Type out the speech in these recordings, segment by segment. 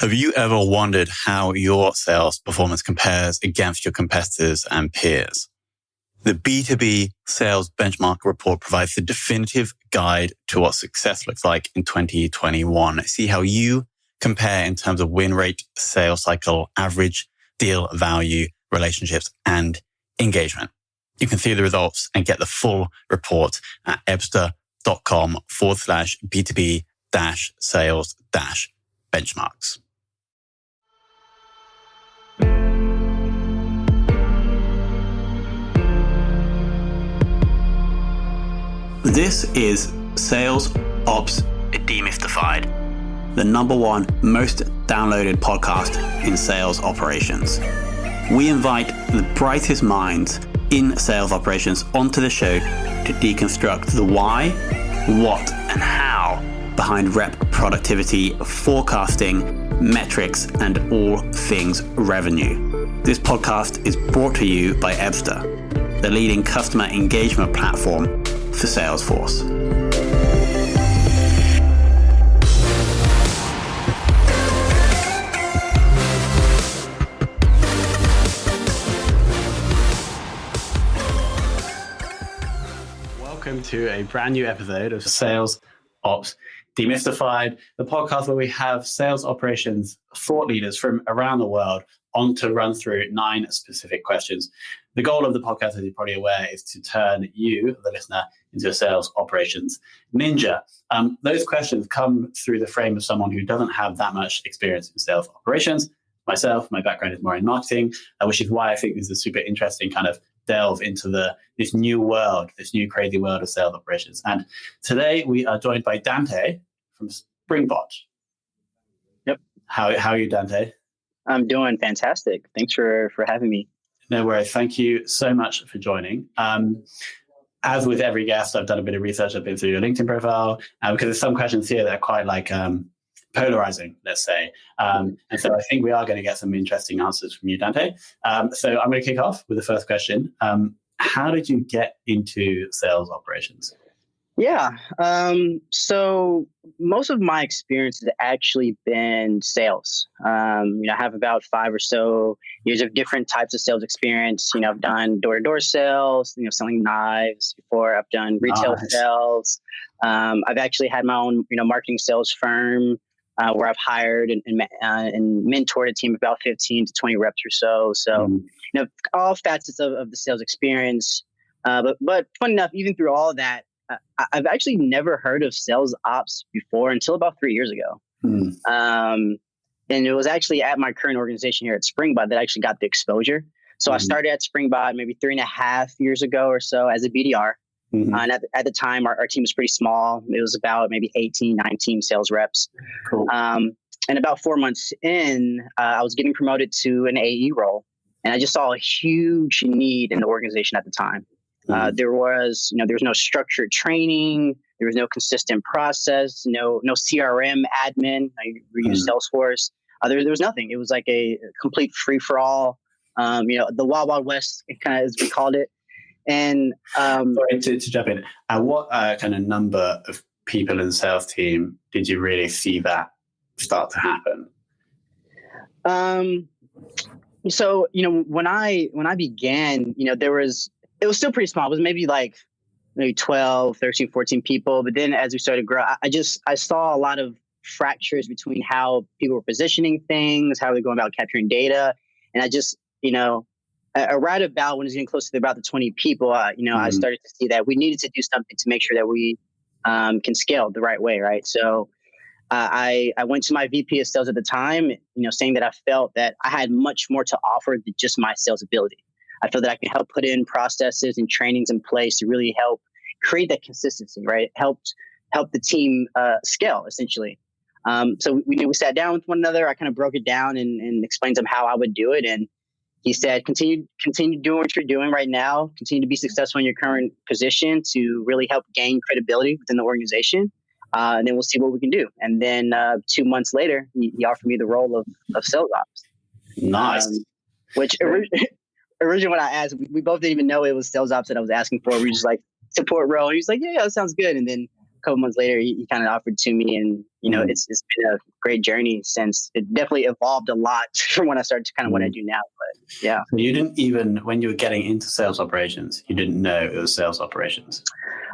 Have you ever wondered how your sales performance compares against your competitors and peers? The B2B Sales Benchmark Report provides the definitive guide to what success looks like in 2021. See how you compare in terms of win rate, sales cycle, average deal value, relationships, and engagement. You can see the results and get the full report at ebster.com/B2B-sales-benchmarks. This is Sales Ops Demystified, the #1 most downloaded podcast in sales operations. We invite the brightest minds in sales operations onto the show to deconstruct the why, what, and how behind rep productivity, forecasting, metrics, and all things revenue. This podcast is brought to you by Ebster, the leading customer engagement platform for Salesforce. Welcome to a brand new episode of Sales Ops Demystified, the podcast where we have sales operations thought leaders from around the world on to run through 9 specific questions. The goal of the podcast, as you're probably aware, is to turn you, the listener, into a sales operations ninja. Those questions come through the frame of someone who doesn't have that much experience in sales operations. Myself, my background is more in marketing, which is why I think this is a super interesting kind of delve into this new world, this new crazy world of sales operations. And today we are joined by Dante from Springbot. Yep. How are you, Dante? I'm doing fantastic. Thanks for having me. No worries. Thank you so much for joining. As with every guest, I've done a bit of research. I've been through your LinkedIn profile because there's some questions here that are quite like polarizing, let's say. And so I think we are going to get some interesting answers from you, Dante. So I'm going to kick off with the first question. How did you get into sales operations? Yeah. So most of my experience has actually been sales. I have about 5 or so years of different types of sales experience. I've done door-to-door sales, selling knives before. I've done retail sales. I've actually had my own, marketing sales firm where I've hired and mentored a team of about 15 to 20 reps or so. So, all facets of the sales experience. But funny enough, even through all of that, I've actually never heard of sales ops before until about 3 years ago. And it was actually at my current organization here at Springbot that I actually got the exposure. So I started at Springbot maybe 3.5 years ago or so as a BDR. And at the time, our team was pretty small. It was about maybe 18, 19 sales reps. Cool. And about 4 months in, I was getting promoted to an AE role. And I just saw a huge need in the organization at the time. There was no structured training. There was no consistent process, no CRM admin. We used Salesforce. There was nothing. It was like a complete free for all. The Wild Wild West, kind of as we called it. And sorry to jump in. What kind of number of people in the sales team did you really see that start to happen? So when I began, it was still pretty small. It was maybe 12, 13, 14 people. But then as we started to grow, I saw a lot of fractures between how people were positioning things, how they're going about capturing data. And I just, right about when it was getting close to about the 20 people, I started to see that we needed to do something to make sure that we can scale the right way, right? So I went to my VP of sales at the time, saying that I felt that I had much more to offer than just my sales ability. I feel that I can help put in processes and trainings in place to really help create that consistency, right? Help the team scale, essentially. So we sat down with one another. I kind of broke it down and explained to him how I would do it. And he said, continue doing what you're doing right now. Continue to be successful in your current position to really help gain credibility within the organization. And then we'll see what we can do. And then 2 months later, he offered me the role of sales ops. Nice. Which originally when I asked, we both didn't even know it was sales ops that I was asking for. We were just like, support role. And he was like, yeah, that sounds good. And then couple months later, he kind of offered to me, and it's been a great journey since. It definitely evolved a lot from when I started to kind of what I do now. But yeah, so you didn't even, when you were getting into sales operations, you didn't know it was sales operations.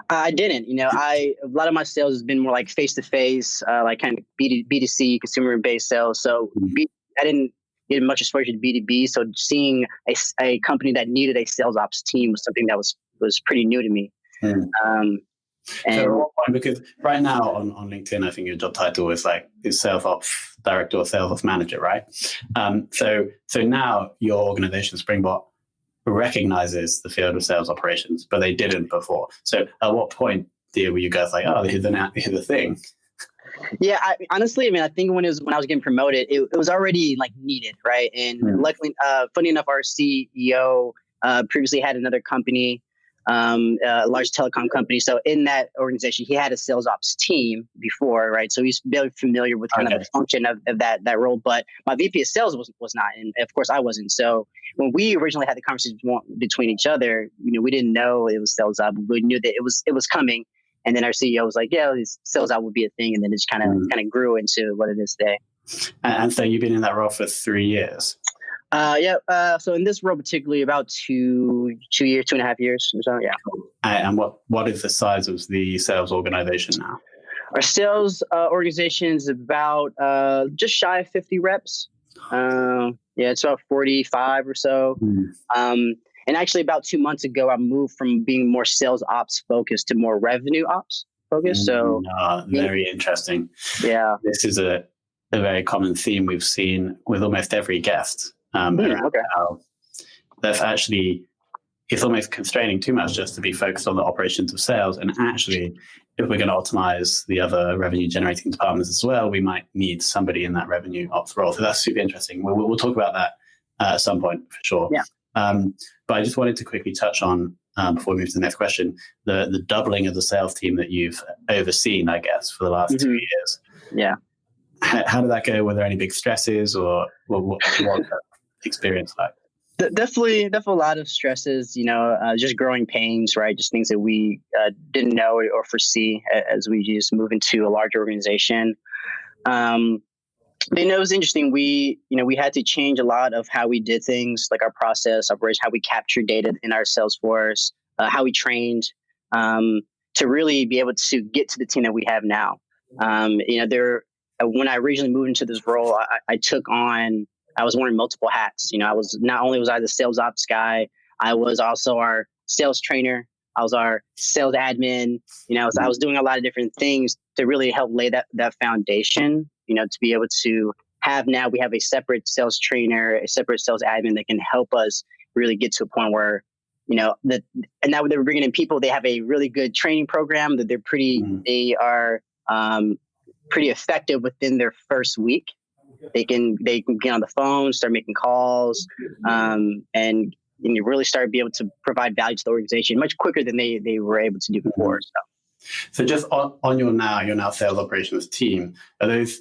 I didn't. A lot of my sales has been more like face to face, like kind of B2C, consumer based sales. So I didn't get much exposure to B2B. So seeing a company that needed a sales ops team was something that was pretty new to me. Because right now on LinkedIn, I think your job title is sales ops director or sales ops manager, right? So now your organization, Springbot, recognizes the field of sales operations, but they didn't before. So at what point were you guys like, oh, here's the thing? Yeah, honestly, I think when I was getting promoted, it was already needed, right? And luckily, funny enough, our CEO previously had another company, a large telecom company. So in that organization, he had a sales ops team before, right? So he's very familiar with kind of the function of that role. But my VP of sales was not, and of course I wasn't. So when we originally had the conversation between each other, we didn't know it was sales ops. We knew that it was coming. And then our CEO was like, yeah, sales ops would be a thing. And then it just kind of grew into what it is today. And so you've been in that role for 3 years. So in this role particularly about 2 years, 2.5 years or so. Yeah. And what is the size of the sales organization now? Our sales organization is about just shy of 50 reps. It's about 45 or so. And actually about 2 months ago, I moved from being more sales ops focused to more revenue ops focused. So very interesting. Yeah. This is a very common theme we've seen with almost every guest. How that's actually, it's almost constraining too much just to be focused on the operations of sales. And actually, if we're going to optimize the other revenue generating departments as well, we might need somebody in that revenue ops role. So that's super interesting. We'll talk about that at some point for sure. Yeah. But I just wanted to quickly touch on, before we move to the next question, the doubling of the sales team that you've overseen, I guess, for the last 2 years. Yeah. How did that go? Were there any big stresses, or what was that experience like? Definitely a lot of stresses, just growing pains, right? Just things that we didn't know or foresee as we just move into a larger organization. But it was interesting. We had to change a lot of how we did things, like our process, operation, how we captured data in our Salesforce, how we trained, to really be able to get to the team that we have now. When I originally moved into this role, I was wearing multiple hats. I was not only was I the sales ops guy, I was also our sales trainer. I was our sales admin. So I was doing a lot of different things to really help lay that foundation. To be able to now we have a separate sales trainer, a separate sales admin that can help us really get to a point where, and now they're bringing in people. They have a really good training program that they are pretty effective within their first week. They can get on the phone, start making calls, and really start be able to provide value to the organization much quicker than they were able to do before. So just on your now sales operations team, are those,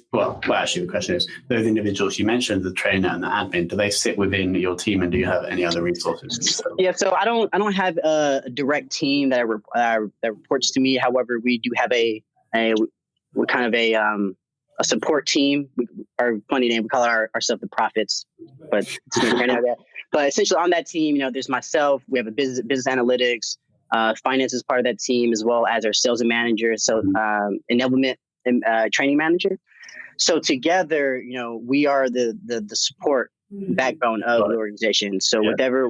actually the question is, those individuals you mentioned, the trainer and the admin, do they sit within your team, and do you have any other resources? Yeah, so I don't have a direct team that reports to me. However, we do have a support team. Our funny name, we call it ourselves the Prophets, but essentially on that team, there's myself. We have a business analytics. Finance is part of that team, as well as our sales and manager, so enablement and training manager. So together, we are the support backbone of the organization. So whatever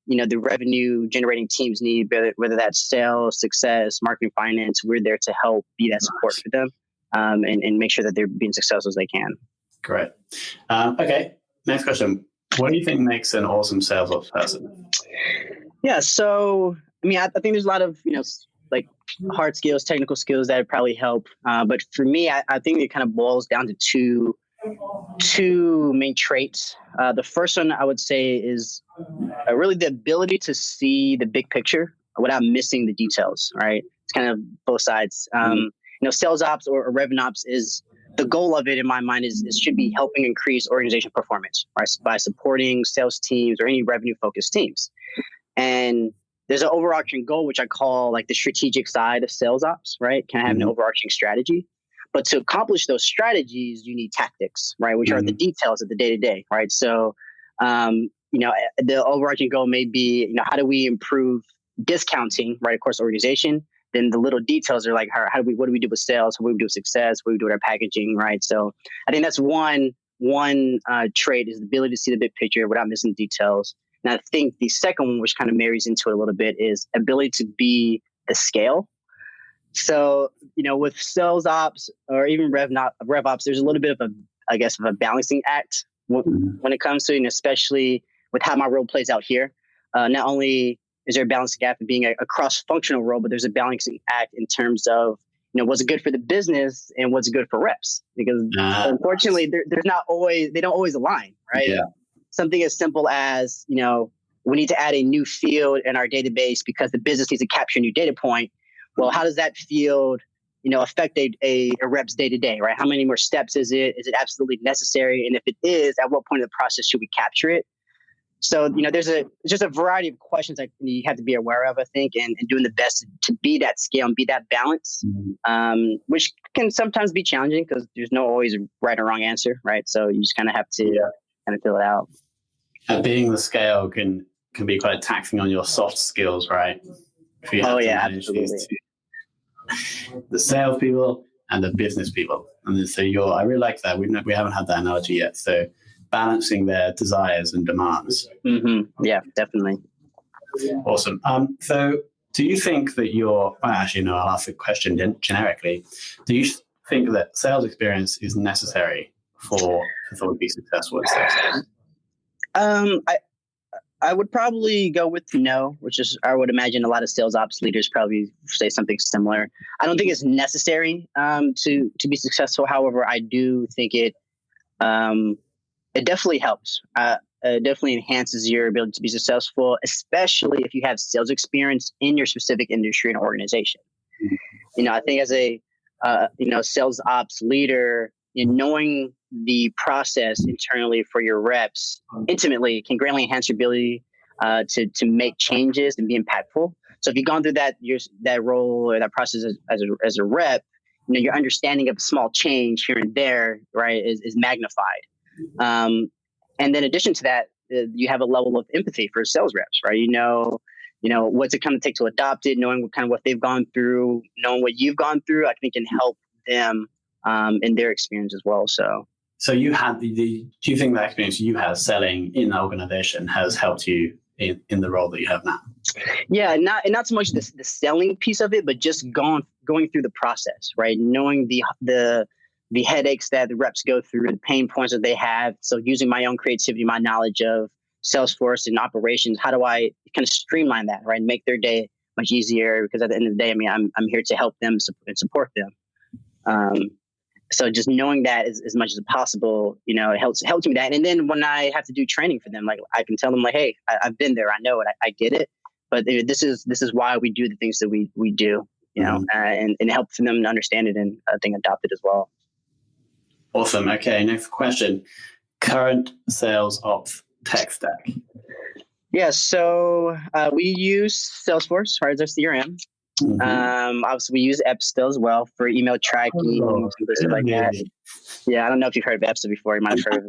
the revenue generating teams need, whether that's sales, success, marketing, finance, we're there to help be that support for them, and make sure that they're being successful as they can. Great. Okay. Next question. What do you think makes an awesome sales ops person? Yeah. So, I think there's a lot of, hard skills, technical skills that probably help. But for me, I think it kind of boils down to two main traits. The first one I would say is really the ability to see the big picture without missing the details, right? It's kind of both sides. Sales ops or revenue ops is the goal of it in my mind is should be helping increase organization performance, right? By supporting sales teams or any revenue focused teams. And there's an overarching goal, which I call like the strategic side of sales ops, right? Kind of have an overarching strategy. But to accomplish those strategies, you need tactics, right? Which are the details of the day to day, right? So, the overarching goal may be, how do we improve discounting, right, across the organization? Then the little details are like, what do we do with sales? What do we do with success? What do we do with our packaging, right? So I think that's one trait, is the ability to see the big picture without missing details. And I think the second one, which kind of marries into it a little bit, is ability to be the scale. So, with sales ops or even rev ops, there's a little bit of a balancing act when it comes to, and especially with how my role plays out here. Not only is there a balancing act of being a cross-functional role, but there's a balancing act in terms of, what's good for the business and what's good for reps, because unfortunately they don't always align, right? Yeah. Something as simple as, we need to add a new field in our database because the business needs to capture a new data point. Well, how does that field, affect a rep's day to day, right? How many more steps is it? Is it absolutely necessary? And if it is, at what point in the process should we capture it? So, there's just a variety of questions that you have to be aware of, I think, and doing the best to be that scale and be that balance, which can sometimes be challenging because there's no always right or wrong answer, right? So you just kind of have to kind of fill it out. Being the scale can be quite taxing on your soft skills, right? If you have to manage these two, the sales people and the business people. And then, so I really like that. We haven't had that analogy yet. So balancing their desires and demands. Yeah, definitely. Awesome. So do you think that I'll ask the question generically. Do you think that sales experience is necessary for someone to be successful in sales? I would probably go with no, which is, I would imagine a lot of sales ops leaders probably say something similar. I don't think it's necessary to be successful. However, I do think it definitely helps. It definitely enhances your ability to be successful, especially if you have sales experience in your specific industry and organization. I think as a sales ops leader, knowing the process internally for your reps intimately can greatly enhance your ability to make changes and be impactful. So if you've gone through that role or that process as a rep, your understanding of a small change here and there, right, is magnified. And then in addition to that, you have a level of empathy for sales reps, right? What's it going to take to adopt it, knowing what they've gone through, knowing what you've gone through, I think can help them in their experience as well. So you had do you think that experience you had selling in the organization has helped you in the role that you have now? Yeah, not so much the selling piece of it, but just going through the process, right? Knowing the headaches that the reps go through, the pain points that they have. So using my own creativity, my knowledge of Salesforce and operations, how do I kind of streamline that, right? And make their day much easier, because at the end of the day, I'm here to help them and support them. So just knowing that as much as possible, it helps me with that. And then when I have to do training for them, like I can tell them like, hey, I've been there, I know it, I get it, but this is why we do the things that we do, and help them to understand it and I think adopt it as well. Awesome. Okay, next question. Current sales ops tech stack. Yeah, so we use Salesforce, right, as our CRM. Obviously, we use Epsta as well for email tracking and stuff like that. Yeah, I don't know if you've heard of Epsta before. You might have heard of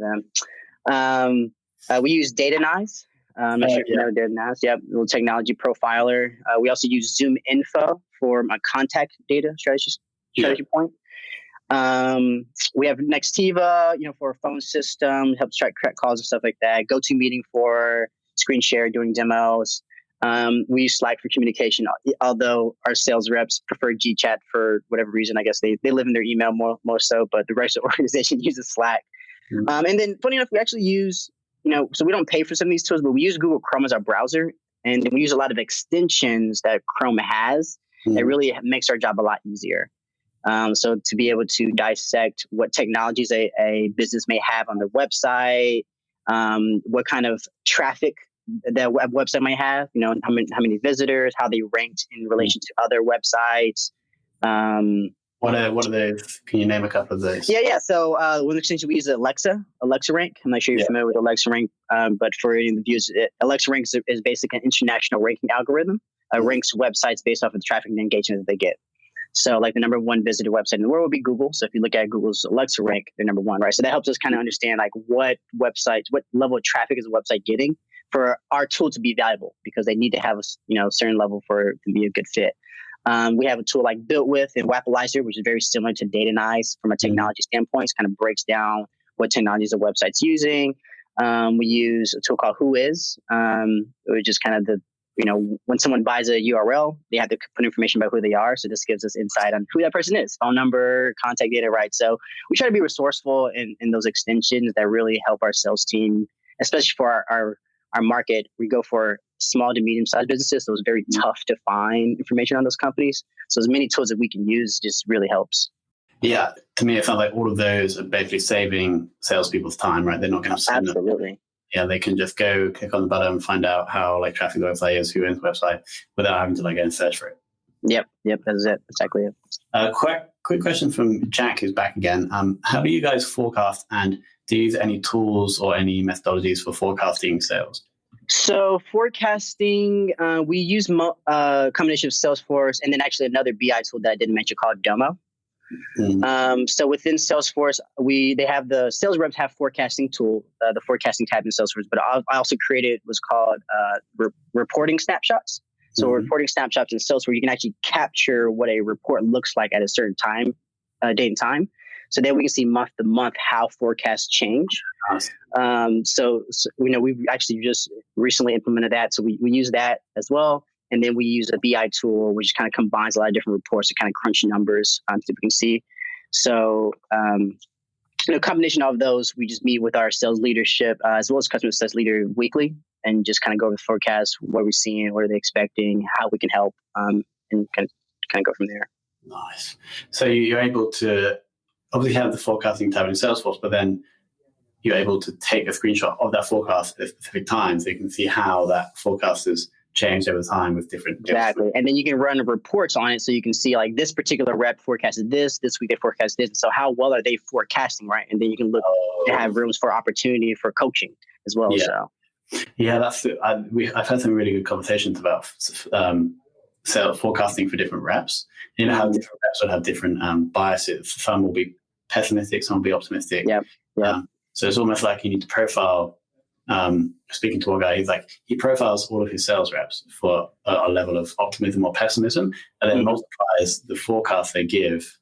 them. We use Datanyze. I'm not sure if you know Datanyze. Yep, little technology profiler. We also use Zoom Info for my contact data strategy point. We have Nextiva, for a phone system, helps track calls and stuff like that. GoToMeeting for screen share, doing demos. We use Slack for communication, although our sales reps prefer GChat for whatever reason. I guess they live in their email more so, but the rest of the organization uses Slack. And then funny enough, we actually use, so we don't pay for some of these tools, but we use Google Chrome as our browser. And we use a lot of extensions that Chrome has that really makes our job a lot easier. So to be able to dissect what technologies a business may have on their website, what kind of traffic that website might have, how many visitors, how they ranked in relation to other websites, What are those? Can you name a couple of those? Yeah. So one extension we use is Alexa Rank. I'm not sure you're familiar with Alexa Rank, but for any of the viewers, Alexa Rank is basically an international ranking algorithm. Ranks websites based off of the traffic and engagement that they get. So like the number one visited website in the world would be Google. So if you look at Google's Alexa rank, they're number one, right? So that helps us kind of understand like what level of traffic is a website getting for our tool to be valuable, because they need to have a certain level for it to be a good fit. We have a tool like Built With and Wappalizer, which is very similar to Datanyze from a technology standpoint. It kind of breaks down what technologies a website's using. We use a tool called Whois, which is kind of when someone buys a URL, they have to put information about who they are. So this gives us insight on who that person is, phone number, contact data, right? So we try to be resourceful in those extensions that really help our sales team, especially for our market. We go for small to medium-sized businesses, so it's very tough to find information on those companies. So as many tools that we can use just really helps. Yeah, to me, it sounds like all of those are basically saving salespeople's time, right? They're not going to spend Absolutely. Yeah, they can just go click on the button and find out how like traffic the website is, who owns the website, without having to like go and search for it. Yep, that's it. Exactly it. Quick question from Jack, who's back again. How do you guys forecast, and do you use any tools or any methodologies for forecasting sales? So forecasting, we use a combination of Salesforce and then actually another BI tool that I didn't mention called Domo. So within Salesforce, they have the sales reps have forecasting tool, the forecasting tab in Salesforce, but I also created what's called reporting snapshots. So reporting snapshots in Salesforce, you can actually capture what a report looks like at a certain time, date and time. So then we can see month to month how forecasts change. So we've actually just recently implemented that. So we use that as well. And then we use a BI tool, which kind of combines a lot of different reports to kind of crunch numbers so we can see. So, combination of those, we just meet with our sales leadership as well as customer success leader weekly and just kind of go over the forecast, what we're seeing, what are they expecting, how we can help, and kind of go from there. Nice. So you're able to obviously have the forecasting tab in Salesforce, but then you're able to take a screenshot of that forecast at specific times so you can see how that forecast is changed over time with different. Exactly. And then you can run reports on it so you can see like this particular rep forecasted this week they forecast this. So how well are they forecasting, right? And then you can look to have rooms for opportunity for coaching as well. Yeah. Yeah, I've had some really good conversations about sales forecasting for different reps. You know how different reps would have different biases. Some will be pessimistic, some will be optimistic. Yeah. So it's almost like you need to profile. Speaking to one guy, he profiles all of his sales reps for a level of optimism or pessimism, and then multiplies the forecast they give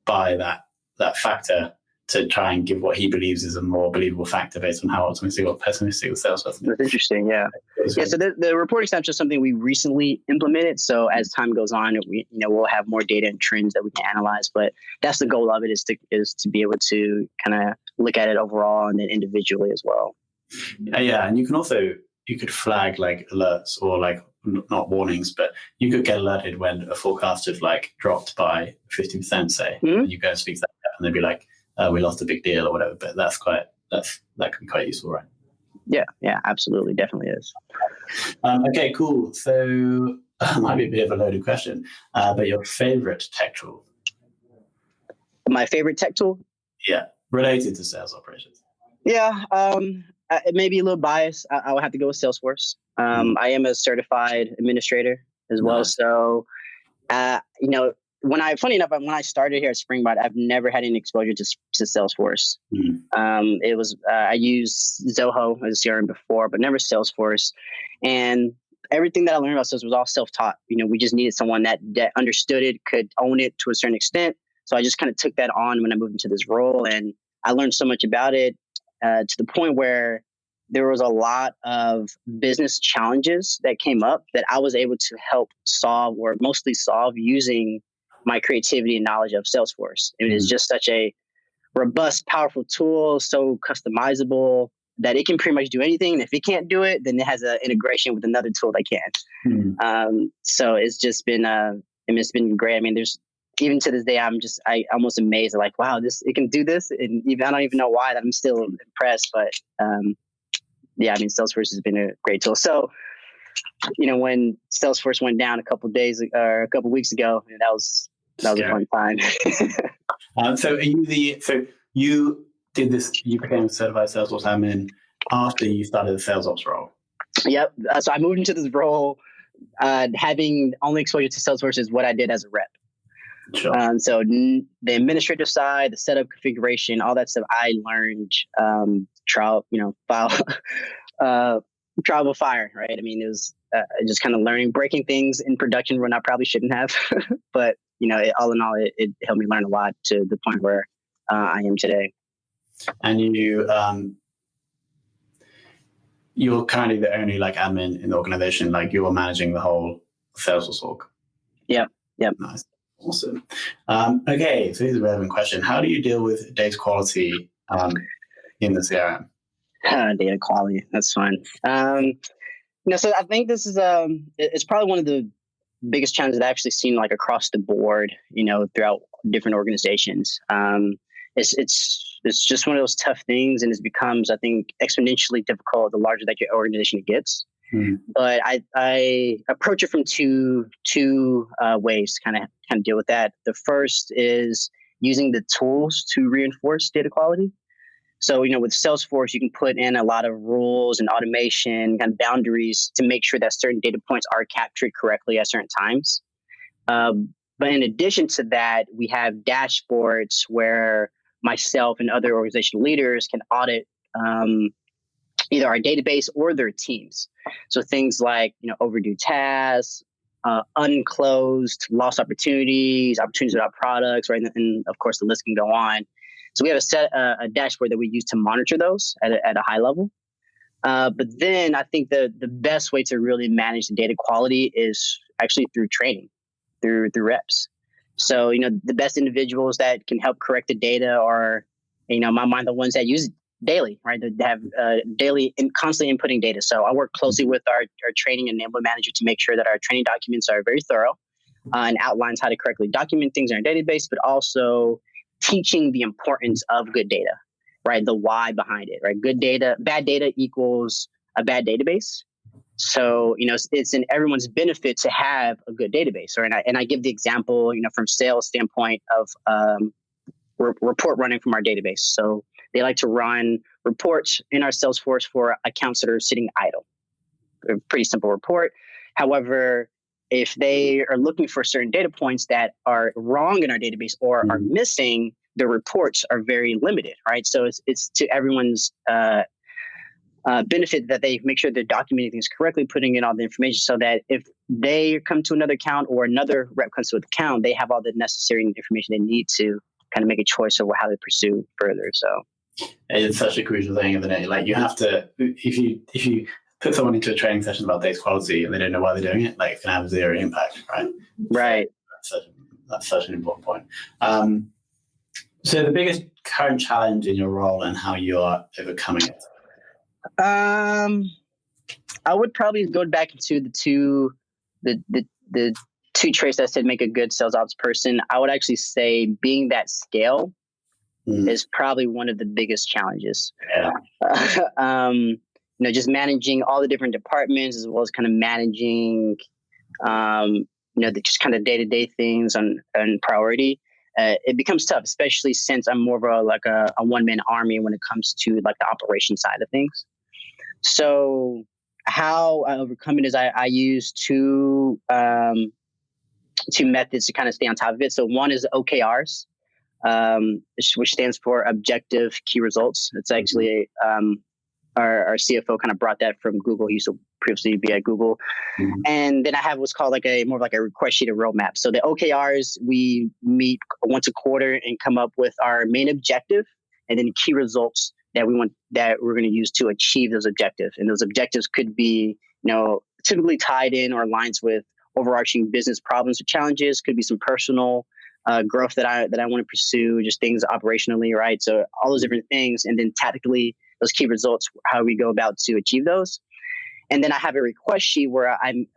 by that factor to try and give what he believes is a more believable factor based on how optimistic or pessimistic the salesperson is. That's interesting, yeah. So the reporting snapshot is something we recently implemented. So as time goes on, we'll have more data and trends that we can analyze. But that's the goal of it is to be able to kind of look at it overall and then individually as well. Yeah, and you could flag like alerts or like not warnings, but you could get alerted when a forecast is like dropped by 50%, say, and you go and speak to that and they'd be like, we lost a big deal or whatever. But that can be quite useful, right? Yeah, absolutely, definitely is. Okay, cool. So might be a bit of a loaded question, but your favorite tech tool? My favorite tech tool? Yeah, related to sales operations. Yeah, it may be a little biased. I would have to go with Salesforce. I am a certified administrator as well. So, funny enough, when I started here at Springbot, I've never had any exposure to Salesforce. It was, I used Zoho as a CRM before, but never Salesforce. And everything that I learned about Salesforce was all self-taught. We just needed someone that understood it, could own it to a certain extent. So I just kind of took that on when I moved into this role, and I learned so much about it to the point where there was a lot of business challenges that came up that I was able to help solve, or mostly solve, using my creativity and knowledge of Salesforce. It is just such a robust, powerful tool, so customizable that it can pretty much do anything. And if it can't do it, then it has an integration with another tool that can. So it's just been, it's been great. I mean, even to this day, I almost amazed. Like, wow, it can do this. And I don't even know why that I'm still impressed, but Salesforce has been a great tool. So, when Salesforce went down a couple weeks ago, that was That was a fun time. So you did this, you became a certified Salesforce admin after you started the sales ops role. Yep. So I moved into this role, having only exposure to Salesforce is what I did as a rep. Sure. So the administrative side, the setup, configuration, all that stuff, I learned trial by fire, right? I mean, it was just kind of learning, breaking things in production when I probably shouldn't have, but all in all, it helped me learn a lot to the point where I am today. And you're currently the only admin in the organization, you are managing the whole Salesforce org. Yep. Nice. Awesome. Okay, so here's a relevant question. How do you deal with data quality in the CRM? Data quality, that's fun. So I think this is it's probably one of the biggest challenges I've actually seen across the board, throughout different organizations. It's just one of those tough things, and it becomes, I think, exponentially difficult the larger that your organization gets. But I approach it from two ways to kind of deal with that. The first is using the tools to reinforce data quality. So, with Salesforce, you can put in a lot of rules and automation and boundaries to make sure that certain data points are captured correctly at certain times. But in addition to that, we have dashboards where myself and other organizational leaders can audit either our database or their teams. So things like, overdue tasks, unclosed, lost opportunities without products, right? And of course, the list can go on. So we have a dashboard that we use to monitor those at a high level. But then I think the best way to really manage the data quality is actually through training, through reps. So, the best individuals that can help correct the data are, in my mind, the ones that use it daily, right? That have daily and constantly inputting data. So I work closely with our training and enablement manager to make sure that our training documents are very thorough and outlines how to correctly document things in our database, but also teaching the importance of good data, right? The why behind it, right? Bad data equals a bad database. So, it's in everyone's benefit to have a good database, right? And I give the example, from sales standpoint of report running from our database. So they like to run reports in our Salesforce for accounts that are sitting idle. A pretty simple report. However, if they are looking for certain data points that are wrong in our database or are missing, the reports are very limited, right? So it's to everyone's benefit that they make sure they're documenting things correctly, putting in all the information so that if they come to another account or another rep comes to an account, they have all the necessary information they need to kind of make a choice of how to pursue further. So it's such a crucial thing, isn't it? You have to, if you put someone into a training session about data quality and they don't know why they're doing it, it can have zero impact, right? Right. So that's such an important point. So the biggest current challenge in your role and how you're overcoming it? I would probably go back into the two traits that I said make a good sales ops person. I would actually say being that scale is probably one of the biggest challenges. Yeah. Just managing all the different departments as well as kind of managing, just kind of day-to-day things on priority. It becomes tough, especially since I'm more of a one-man army when it comes to the operation side of things. So how I overcome it is I use two methods to kind of stay on top of it. So one is OKRs, which stands for Objective Key Results. It's actually our CFO kind of brought that from Google. He used to previously be at Google. And then I have what's called more of a request sheet or roadmap. So the OKRs, we meet once a quarter and come up with our main objective and then key results that we're going to use to achieve those objectives. And those objectives could be, typically tied in or aligns with overarching business problems or challenges, could be some personal growth that I want to pursue, just things operationally, right? So all those different things. And then tactically, those key results, how we go about to achieve those. And then I have a request sheet where I'm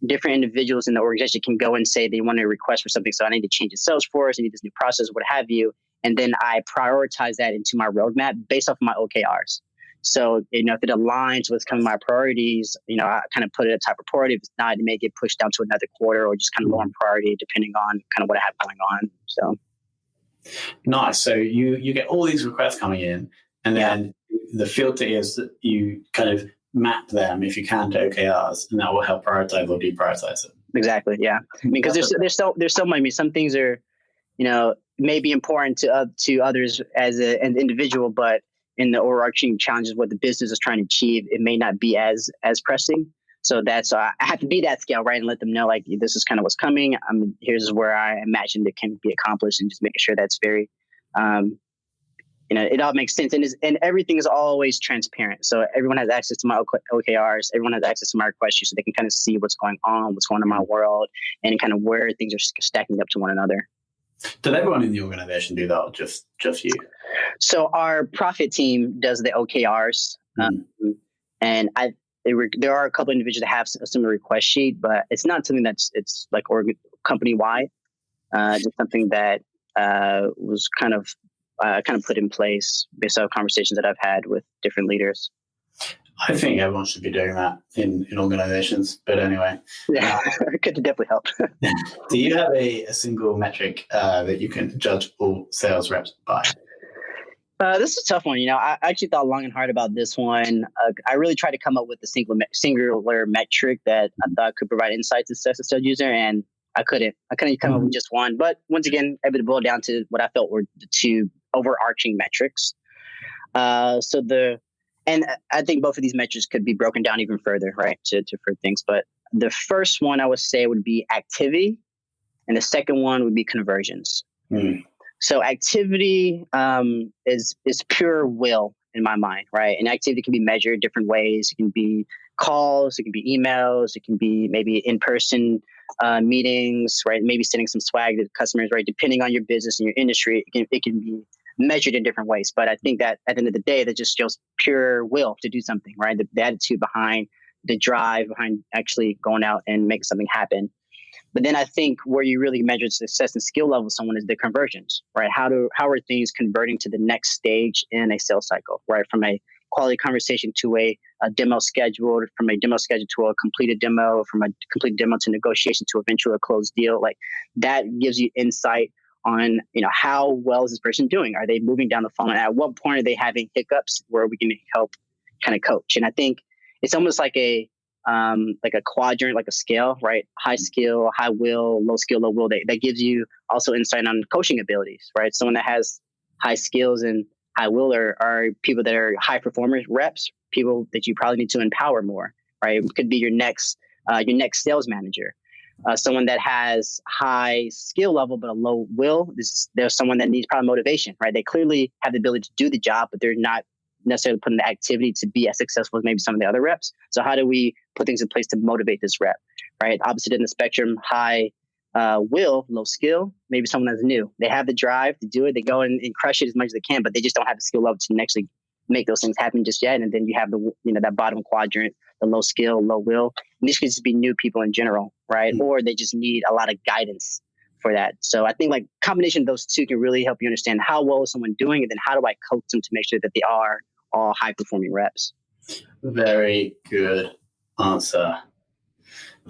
different individuals in the organization can go and say they want to request for something. So I need to change the Salesforce, I need this new process, what have you. And then I prioritize that into my roadmap based off of my OKRs. So, if it aligns with kind of my priorities, I kind of put it at top of priority. If it's not, it may get pushed down to another quarter or just kind of lower in priority depending on kind of what I have going on. So nice. So you get all these requests coming in, and then the filter is that you kind of map them if you can to OKRs, and that will help prioritize or deprioritize them. Exactly. Yeah. Because there's so many. Some things are, may be important to others as an individual, but in the overarching challenges, what the business is trying to achieve, it may not be as pressing. So I have to be that scale, right, and let them know like this is kind of what's coming. Here's where I imagine it can be accomplished, and just making sure that's very, it all makes sense, and everything is always transparent. So everyone has access to my OKRs. Everyone has access to my request sheet, so they can kind of see what's going on in my world, and kind of where things are stacking up to one another. Did everyone in the organization do that, or just you? So our profit team does the OKRs, and there are a couple of individuals that have a similar request sheet, but it's not something it's like company wide. Just something that was kind of put in place based on conversations that I've had with different leaders. I think everyone should be doing that in organizations. But anyway. Yeah, it could definitely help. Do you have a single metric that you can judge all sales reps by? This is a tough one. I actually thought long and hard about this one. I really tried to come up with a singular metric that I thought could provide insights to a sales user, and I couldn't come up with just one. But once again, able to boil down to what I felt were the two overarching metrics. And I think both of these metrics could be broken down even further, right, to further things. But the first one I would say would be activity, and the second one would be conversions. So activity is pure will in my mind, right? And activity can be measured different ways. It can be calls, it can be emails, it can be maybe in-person meetings, right? Maybe sending some swag to customers, right? Depending on your business and your industry, it can be measured in different ways. But I think that at the end of the day, that just shows pure will to do something, right? The attitude behind the drive, behind actually going out and making something happen. But then I think where you really measure success and skill level of someone is the conversions, right? How are things converting to the next stage in a sales cycle, right? From a quality conversation to a demo schedule, from a demo schedule to a completed demo, from a complete demo to negotiation to eventually a closed deal. Like that gives you insight on, how well is this person doing? Are they moving down the funnel? And at what point are they having hiccups where we can help kind of coach? And I think it's almost like a quadrant, like a scale, right? High skill, high will, low skill, low will. That gives you also insight on coaching abilities, right? Someone that has high skills and high will are people that are high performers, reps, people that you probably need to empower more, right? It could be your next sales manager. Someone that has high skill level but a low will, there's someone that needs probably motivation, right? They clearly have the ability to do the job, but they're not necessarily putting the activity to be as successful as maybe some of the other reps. So how do we put things in place to motivate this rep, right? Opposite end of the spectrum, high will, low skill, maybe someone that's new. They have the drive to do it. They go and crush it as much as they can, but they just don't have the skill level to actually make those things happen just yet. And then you have that bottom quadrant, the low skill, low will. And these could just be new people in general, right? Or they just need a lot of guidance for that. So I think like combination of those two can really help you understand how well is someone doing, and then how do I coach them to make sure that they are all high performing reps. Very good answer.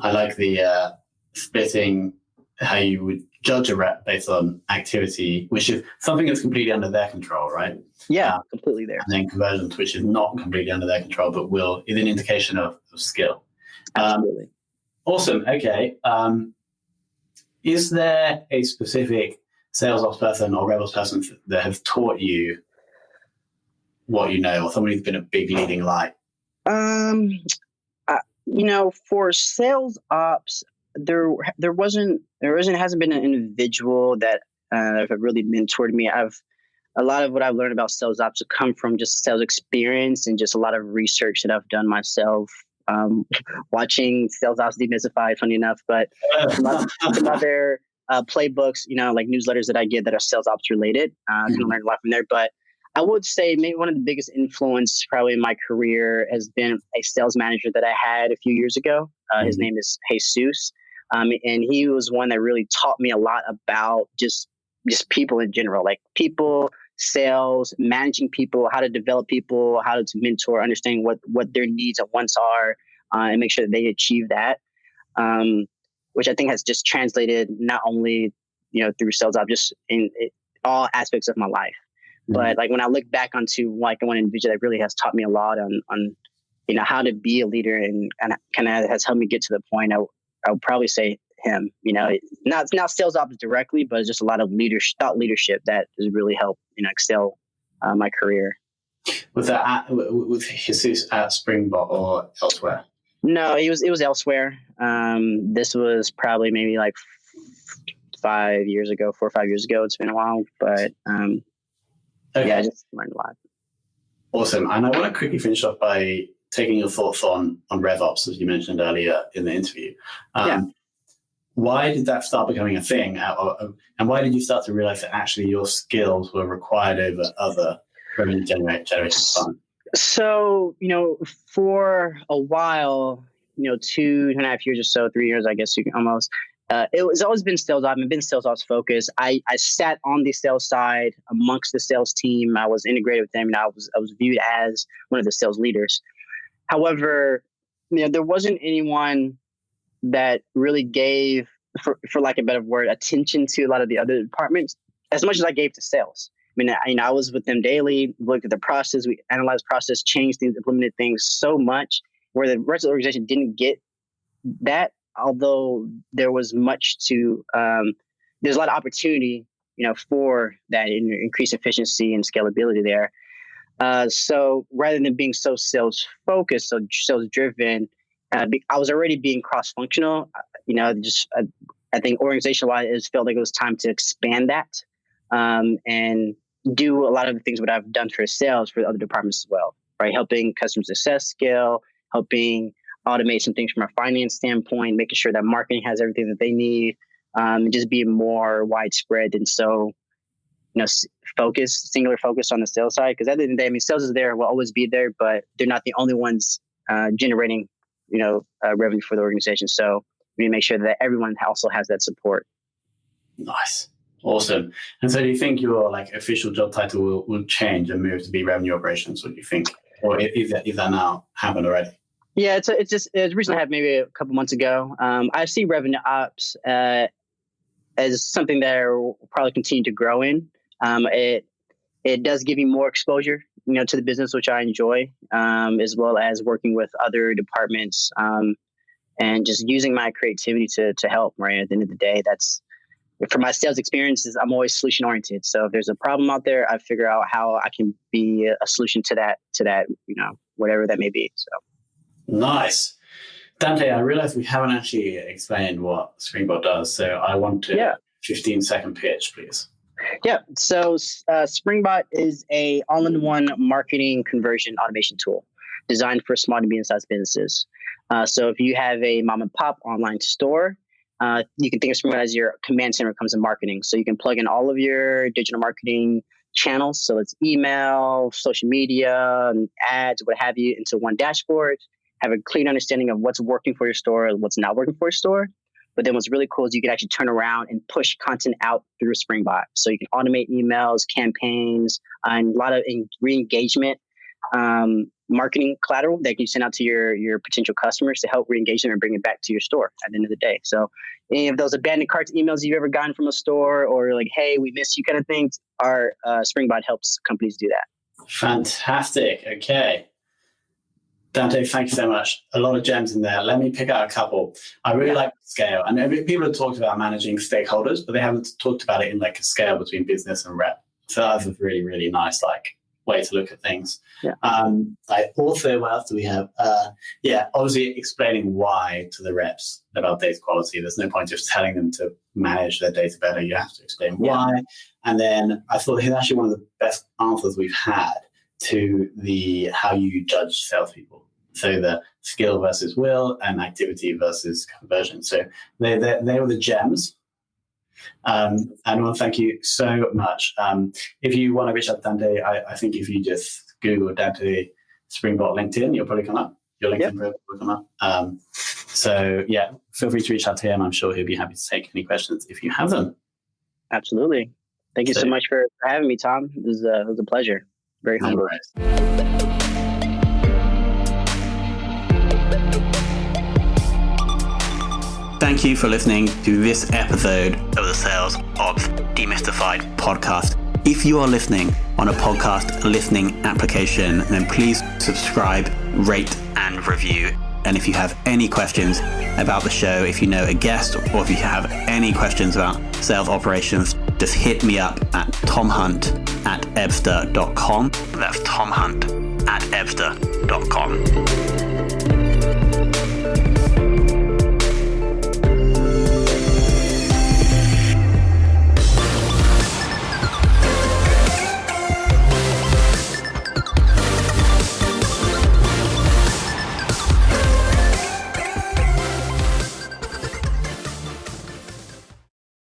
I like the splitting how you would judge a rep based on activity, which is something that's completely under their control, right? Yeah, completely there. And then conversions, which is not completely under their control, but is an indication of skill. Absolutely. Awesome. Okay. Is there a specific sales ops person or rev person that has taught you what you know, or someone who's been a big leading light? For sales ops, there hasn't been an individual that have really mentored me. A lot of what I've learned about sales ops have come from just sales experience and just a lot of research that I've done myself. Watching Sales Ops Demystified, funny enough, but some other playbooks, like newsletters that I get that are sales ops related. I can learn a lot from there. But I would say maybe one of the biggest influence probably in my career has been a sales manager that I had a few years ago. His name is Jesus. And he was one that really taught me a lot about just people in general, like people sales, managing people, how to develop people, how to mentor, understanding what their needs and wants are, and make sure that they achieve that. Which I think has just translated not only, through sales, just in all aspects of my life. Mm-hmm. But like when I look back onto like one individual that really has taught me a lot on how to be a leader and kind of has helped me get to the point, I would probably say him. Not sales ops directly, but it's just a lot of thought leadership that has really helped excel my career. Was that with Jesus at Springbot or elsewhere? No, it was elsewhere. This was probably maybe like 4 or 5 years ago. It's been a while, but okay. Yeah, I just learned a lot. Awesome. And I want to quickly finish off by taking your thoughts on RevOps, as you mentioned earlier in the interview. Why did that start becoming a thing? And why did you start to realize that actually your skills were required over other revenue generation fun? So, for a while, 2.5 years or so, 3 years, I guess almost, it was always been sales ops. I've been sales ops focused. I sat on the sales side amongst the sales team. I was integrated with them, and I was viewed as one of the sales leaders. However, there wasn't anyone that really gave, for lack of a better word, attention to a lot of the other departments as much as I gave to sales. I was with them daily, looked at the process, we analyzed process, changed things, implemented things so much where the rest of the organization didn't get that. Although there was there's a lot of opportunity, for that increased efficiency and scalability there. So rather than being so sales focused, so sales driven, I was already being cross-functional. I think organization-wise, it felt like it was time to expand that and do a lot of the things what I've done for sales for other departments as well, right? Helping customer success scale, helping automate some things from a finance standpoint, making sure that marketing has everything that they need, just be more widespread. And so, singular focus on the sales side. Because at the end of the day, sales is there, will always be there, but they're not the only ones generating, revenue for the organization. So we need to make sure that everyone also has that support. Nice. Awesome. And so do you think your official job title will change and move to be revenue operations? What do you think? Or is that now happened already? Yeah, it's recently happened maybe a couple months ago. I see revenue ops as something that will probably continue to grow in. It does give me more exposure, to the business, which I enjoy, as well as working with other departments and just using my creativity to help. Right at the end of the day, that's for my sales experiences. I'm always solution oriented. So if there's a problem out there, I figure out how I can be a solution to that, whatever that may be. So. Nice. Dante, I realize we haven't actually explained what Springbot does, so I want to 15-second pitch, please. Yeah. So Springbot is a all-in-one marketing conversion automation tool designed for small to medium-sized businesses. So if you have a mom and pop online store, you can think of Springbot as your command center when it comes to marketing. So you can plug in all of your digital marketing channels. So it's email, social media, and ads, what have you, into one dashboard. Have a clean understanding of what's working for your store and what's not working for your store. But then what's really cool is you can actually turn around and push content out through Springbot. So you can automate emails, campaigns, and a lot of re-engagement marketing collateral that you send out to your potential customers to help re-engage them and bring it back to your store at the end of the day. So any of those abandoned carts emails you've ever gotten from a store or like, hey, we miss you kind of things, our Springbot helps companies do that. Fantastic. Okay. Dante, thank you so much. A lot of gems in there. Let me pick out a couple. I really like scale. And people have talked about managing stakeholders, but they haven't talked about it in a scale between business and rep. So that's a really, really nice way to look at things. Yeah. Also, what else do we have? Obviously explaining why to the reps about data quality. There's no point just telling them to manage their data better. You have to explain why. And then I thought he's actually one of the best answers we've had to the how you judge salespeople. So the skill versus will and activity versus conversion. So they were the gems. And I want to thank you so much. If you want to reach out to Dante, I think if you just Google Dante Springbot LinkedIn, you'll probably come up. Your LinkedIn profile will come up. Feel free to reach out to him. I'm sure he'll be happy to take any questions if you have them. Absolutely. Thank you so much for having me, Tom. It was a pleasure. Very humble. Thank you for listening to this episode of the Sales Ops Demystified podcast. If you are listening on a podcast listening application, then please subscribe, rate, and review. And if you have any questions about the show, if you know a guest, or if you have any questions about sales operations, just hit me up at tomhunt@ebster.com. That's tomhunt@ebster.com.